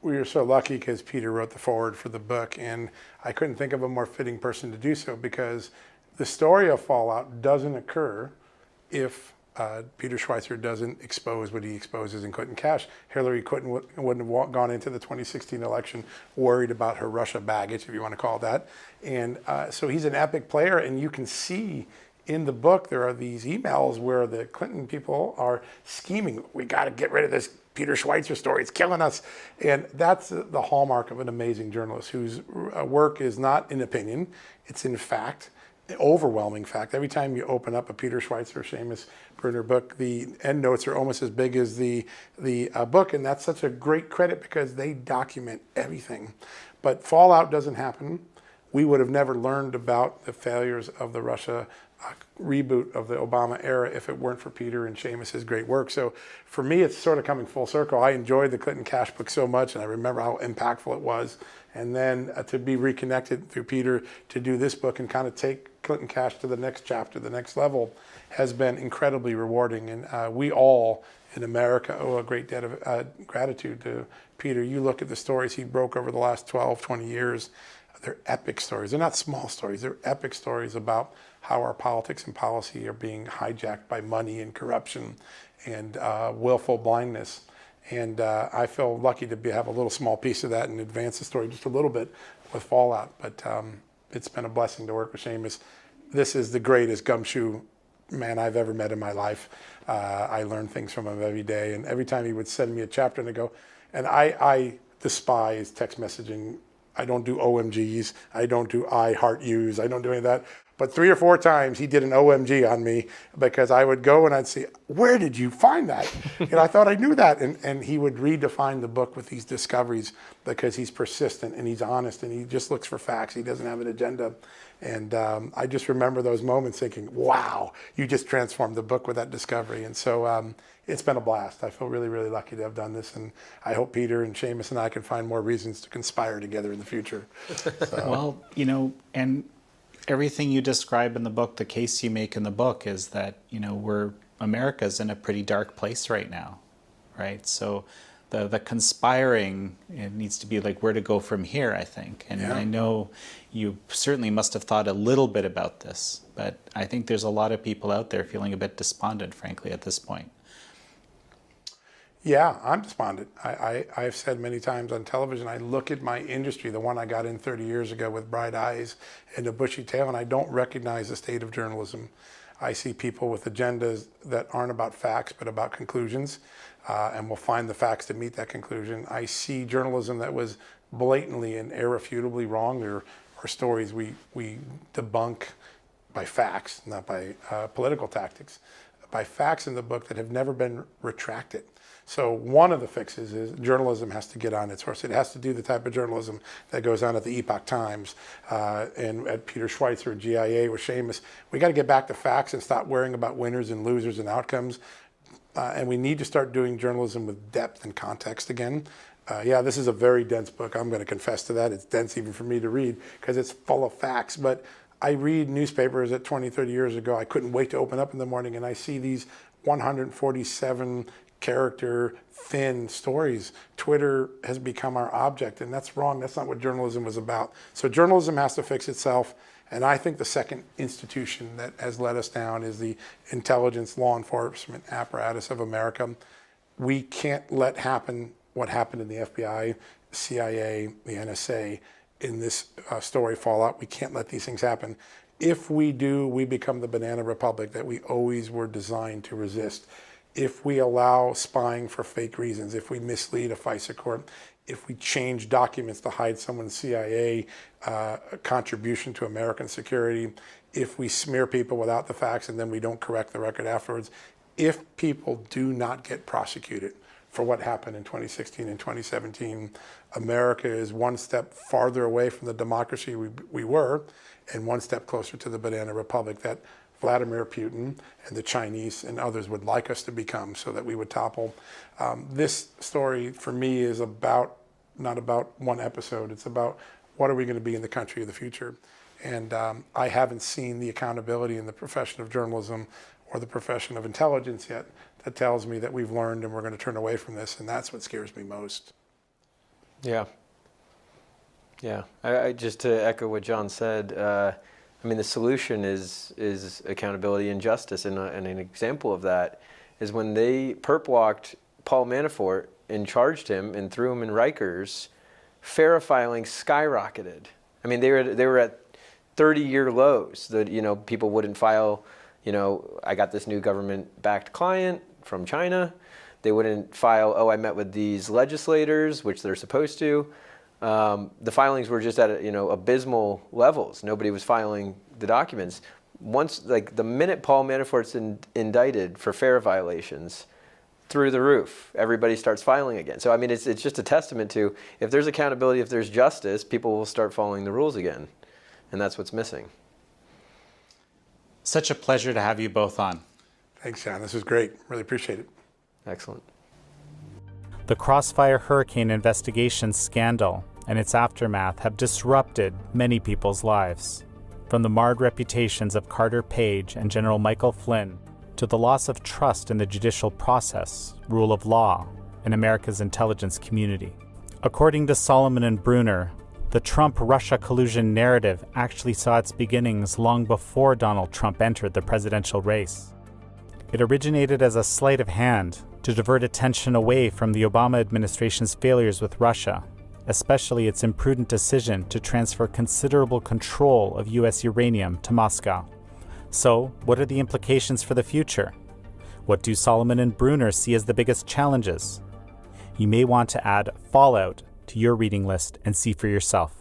we were so lucky because Peter wrote the foreword for the book, and I couldn't think of a more fitting person to do so, because the story of Fallout doesn't occur if Peter Schweizer doesn't expose what he exposes in Clinton Cash. Hillary Clinton wouldn't have gone into the 2016 election worried about her Russia baggage, if you want to call it that. And so he's an epic player, and you can see in the book there are these emails where the Clinton people are scheming. We got to get rid of this Peter Schweizer story. It's killing us. And that's the hallmark of an amazing journalist whose work is not in opinion, it's in fact, overwhelming fact. Every time you open up a Peter Schweizer, Seamus Bruner book, the end notes are almost as big as the book, and that's such a great credit because they document everything. But fallout doesn't happen. We would have never learned about the failures of the Russia reboot of the Obama era if it weren't for Peter and Seamus's great work. So for me, it's sort of coming full circle. I enjoyed the Clinton Cash book so much, and I remember how impactful it was. And then to be reconnected through Peter to do this book and kind of take Clinton Cash to the next chapter, the next level, has been incredibly rewarding. And we all in America owe a great debt of gratitude to Peter. You look at the stories he broke over the last 12, 20 years, they're epic stories. They're not small stories. They're epic stories about how our politics and policy are being hijacked by money and corruption and willful blindness. And I feel lucky to have a little small piece of that and advance the story just a little bit with Fallout. But it's been a blessing to work with Seamus. This is the greatest gumshoe man I've ever met in my life. I learn things from him every day. And every time he would send me a chapter and I go, and I despise text messaging. I don't do OMGs. I don't do I heart yous. I don't do any of that. But 3 or 4 times he did an OMG on me because I would go and I'd say, where did you find that? And I thought I knew that. And he would redefine the book with these discoveries because he's persistent and he's honest and he just looks for facts. He doesn't have an agenda. And I just remember those moments thinking, wow, you just transformed the book with that discovery. And so it's been a blast. I feel really, really lucky to have done this. And I hope Peter and Seamus and I can find more reasons to conspire together in the future. So. Well, and everything you describe in the book, the case you make in the book is that, America's in a pretty dark place right now, right? So the conspiring, it needs to be like where to go from here, I think. And yeah. I know you certainly must have thought a little bit about this, but I think there's a lot of people out there feeling a bit despondent, frankly, at this point. Yeah, I'm despondent. I've said many times on television, I look at my industry, the one I got in 30 years ago with bright eyes and a bushy tail, and I don't recognize the state of journalism. I see people with agendas that aren't about facts, but about conclusions, and will find the facts to meet that conclusion. I see journalism that was blatantly and irrefutably wrong. There are stories we debunk by facts, not by political tactics, by facts in the book that have never been retracted. So one of the fixes is journalism has to get on its horse. It has to do the type of journalism that goes on at the Epoch Times and at Peter Schweizer, GIA with Seamus. We got to get back to facts and stop worrying about winners and losers and outcomes. And we need to start doing journalism with depth and context again. Yeah, this is a very dense book. I'm going to confess to that. It's dense even for me to read because it's full of facts. But I read newspapers that 20, 30 years ago. I couldn't wait to open up in the morning and I see these 147 character thin stories. Twitter has become our object, and that's wrong. That's not what journalism was about. So journalism has to fix itself, and I think the second institution that has let us down is the intelligence law enforcement apparatus of America. We can't let happen what happened in the FBI, CIA, the NSA in this story Fallout. We can't let these things happen. If we do, we become the banana republic that we always were designed to resist. If we allow spying for fake reasons, if we mislead a FISA court, if we change documents to hide someone's CIA contribution to American security, if we smear people without the facts and then we don't correct the record afterwards, if people do not get prosecuted for what happened in 2016 and 2017, America is one step farther away from the democracy we were and one step closer to the banana republic that Vladimir Putin and the Chinese and others would like us to become so that we would topple. This story for me is not about one episode. It's about what are we going to be in the country of the future. And I haven't seen the accountability in the profession of journalism or the profession of intelligence yet that tells me that we've learned and we're going to turn away from this. And that's what scares me most. Yeah. Yeah. I just to echo what John said, I mean, the solution is accountability and justice. And an example of that is when they perp walked Paul Manafort and charged him and threw him in Rikers, FARA filing skyrocketed. I mean, they were at 30-year lows. That, you know, people wouldn't file, you know, I got this new government-backed client from China. They wouldn't file, oh, I met with these legislators, which they're supposed to. The filings were just at, you know, abysmal levels. Nobody was filing the documents. Once, like the minute Paul Manafort's indicted for FARA violations, through the roof, everybody starts filing again. So I mean, it's just a testament to, if there's accountability, if there's justice, people will start following the rules again, and that's what's missing. Such a pleasure to have you both on. Thanks, John. This was great. Really appreciate it. Excellent. The Crossfire Hurricane investigation scandal and its aftermath have disrupted many people's lives. From the marred reputations of Carter Page and General Michael Flynn, to the loss of trust in the judicial process, rule of law, and America's intelligence community. According to Solomon and Bruner, the Trump-Russia collusion narrative actually saw its beginnings long before Donald Trump entered the presidential race. It originated as a sleight of hand to divert attention away from the Obama administration's failures with Russia, especially its imprudent decision to transfer considerable control of U.S. uranium to Moscow. So, what are the implications for the future? What do Solomon and Bruner see as the biggest challenges? You may want to add Fallout to your reading list and see for yourself.